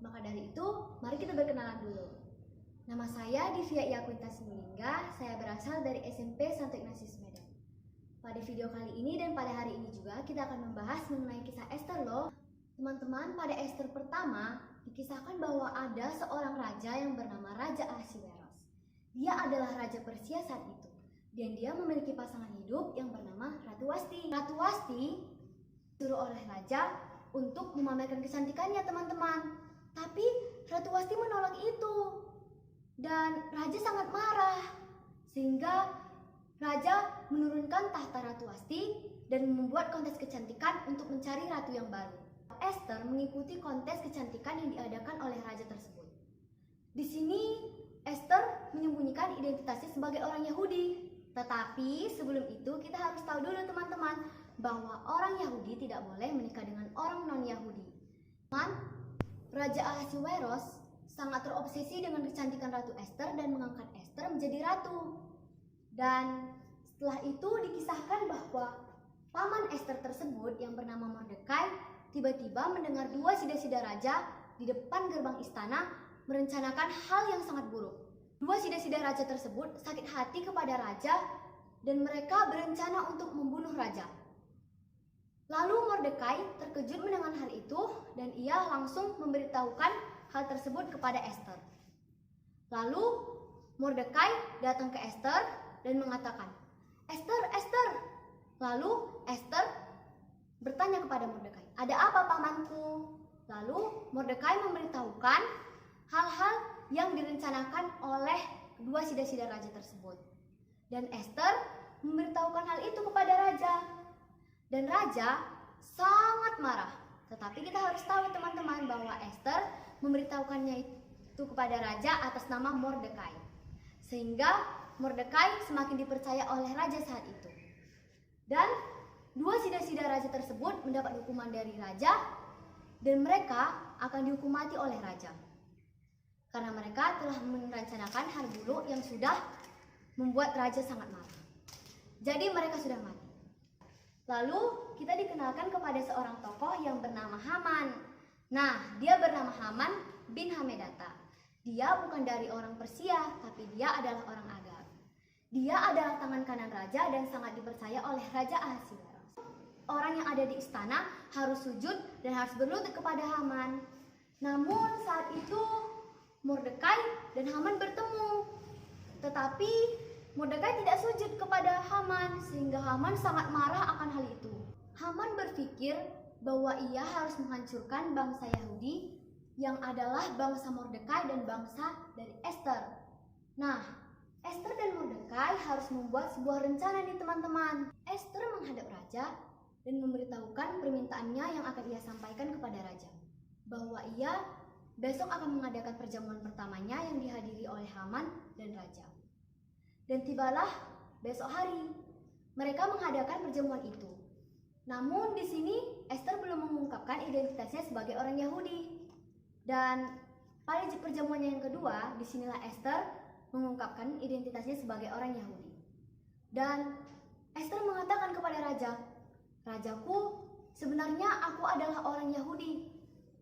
Maka dari itu, mari kita berkenalan dulu. Nama saya Divya Ia Quinta Simulingga, saya berasal dari SMP Santo Ignatius Medan. Pada video kali ini dan pada hari ini juga kita akan membahas mengenai kisah Esther loh. Teman-teman, pada Esther pertama dikisahkan bahwa ada seorang raja yang bernama Raja Ahasiweros. Dia adalah raja Persia saat itu dan dia memiliki pasangan hidup yang bernama Ratu Wasti. Ratu Wasti disuruh oleh raja untuk memamerkan kecantikannya, teman-teman. Tapi Ratu Wasti menolak itu. Dan raja sangat marah, sehingga raja menurunkan tahta Ratu Wasti dan membuat kontes kecantikan untuk mencari ratu yang baru. Esther mengikuti kontes kecantikan yang diadakan oleh raja tersebut. Di sini Esther menyembunyikan identitasnya sebagai orang Yahudi. Tetapi sebelum itu kita harus tahu dulu, teman-teman, bahwa orang Yahudi tidak boleh menikah dengan orang non-Yahudi. Raja Ahasiweros sangat terobsesi dengan kecantikan Ratu Esther dan mengangkat Esther menjadi ratu. Dan setelah itu dikisahkan bahwa paman Esther tersebut yang bernama Mordekai tiba-tiba mendengar dua sida-sida raja di depan gerbang istana merencanakan hal yang sangat buruk. Dua sida-sida raja tersebut sakit hati kepada raja dan mereka berencana untuk membunuh raja. Lalu Mordekai terkejut mendengar hal itu dan ia langsung memberitahukan hal tersebut kepada Esther. Lalu Mordekai datang ke Esther dan mengatakan, "Esther, Esther." Lalu Esther bertanya kepada Mordekai, "Ada apa, pamanku?" Lalu Mordekai memberitahukan hal-hal yang direncanakan oleh kedua sida-sida raja tersebut. Dan Esther memberitahukan hal itu kepada raja. Dan raja sangat marah. Tetapi kita harus tahu, teman-teman, bahwa Esther memberitahukannya itu kepada raja atas nama Mordekai. Sehingga Mordekai semakin dipercaya oleh raja saat itu. Dan dua sida-sida raja tersebut mendapat hukuman dari raja dan mereka akan dihukum mati oleh raja. Karena mereka telah merencanakan hal buruk yang sudah membuat raja sangat marah. Jadi mereka sudah mati. Lalu kita dikenalkan kepada seorang tokoh yang bernama Haman. Nah, dia bernama Haman bin Hamedata. Dia bukan dari orang Persia, tapi dia adalah orang Agag. Dia adalah tangan kanan raja dan sangat dipercaya oleh Raja Ahasiweros. Orang yang ada di istana harus sujud dan harus berlutut kepada Haman. Namun saat itu Mordekai dan Haman bertemu. Tetapi Mordekai tidak sujud kepada Haman sehingga Haman sangat marah akan hal itu. Haman berpikir bahwa ia harus menghancurkan bangsa Yahudi yang adalah bangsa Mordekai dan bangsa dari Esther. Nah, Esther dan Mordekai harus membuat sebuah rencana nih, teman-teman. Esther menghadap raja dan memberitahukan permintaannya yang akan ia sampaikan kepada raja, bahwa ia besok akan mengadakan perjamuan pertamanya yang dihadiri oleh Haman dan raja. Dan tibalah besok hari mereka mengadakan perjamuan itu. Namun di sini Esther belum mengungkapkan identitasnya sebagai orang Yahudi. Dan pada perjamuan yang kedua, disinilah Esther mengungkapkan identitasnya sebagai orang Yahudi. Dan Esther mengatakan kepada raja, "Rajaku, sebenarnya aku adalah orang Yahudi.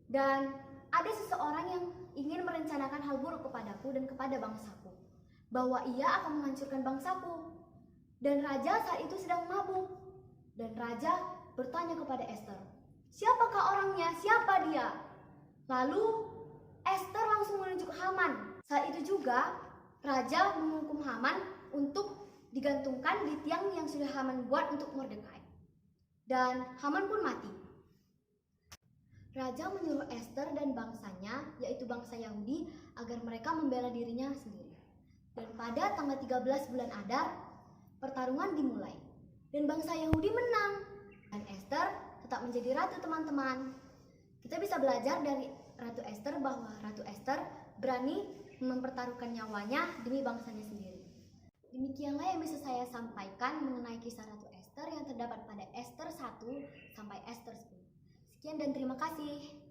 Dan ada seseorang yang ingin merencanakan hal buruk kepadaku dan kepada bangsaku, bahwa ia akan menghancurkan bangsaku." Dan raja saat itu sedang mabuk. Dan raja bertanya kepada Esther, "Siapakah orangnya? Siapa dia?" Lalu Esther langsung menunjuk Haman. Saat itu juga raja menghukum Haman untuk digantungkan di tiang yang sudah Haman buat untuk Mordekai. Dan Haman pun mati. Raja menyuruh Esther dan bangsanya, yaitu bangsa Yahudi, agar mereka membela dirinya sendiri. Dan pada tanggal 13 bulan Adar, pertarungan dimulai. Dan bangsa Yahudi menang. Dan Esther tetap menjadi ratu, teman-teman. Kita bisa belajar dari Ratu Esther bahwa Ratu Esther berani mempertaruhkan nyawanya demi bangsanya sendiri. Demikianlah yang bisa saya sampaikan mengenai kisah Ratu Esther yang terdapat pada Esther 1 sampai Esther 10. Sekian dan terima kasih.